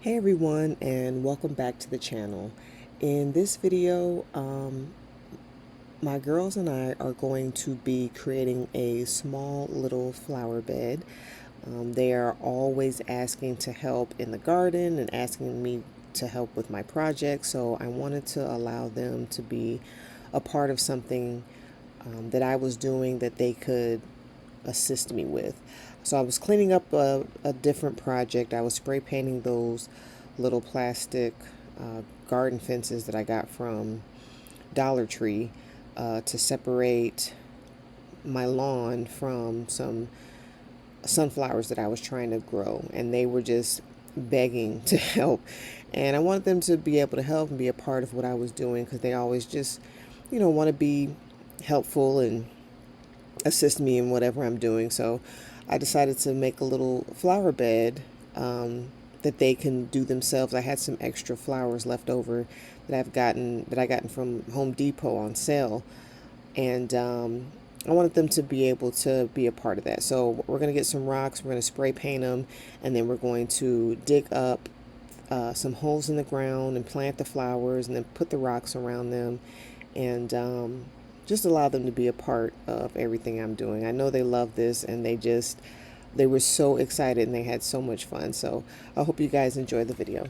Hey everyone, and welcome back to the channel. In this video, my girls and I are going to be creating a small little flower bed. They are always asking to help in the garden and asking me to help with my project, so I wanted to allow them to be a part of something that I was doing that they could assist me with. So I was cleaning up a different project. I was spray painting those little plastic garden fences that I got from Dollar Tree to separate my lawn from some sunflowers that I was trying to grow, and they were just begging to help. And I wanted them to be able to help and be a part of what I was doing because they always just, want to be helpful and assist me in whatever I'm doing. So I decided to make a little flower bed that they can do themselves. I had some extra flowers left over that I gotten from Home Depot on sale, and I wanted them to be able to be a part of that. So we're going to get some rocks, we're going to spray paint them, and then we're going to dig up some holes in the ground and plant the flowers and then put the rocks around them, and just allow them to be a part of everything I'm doing. I know they love this, and they were so excited and they had so much fun. So I hope you guys enjoy the video.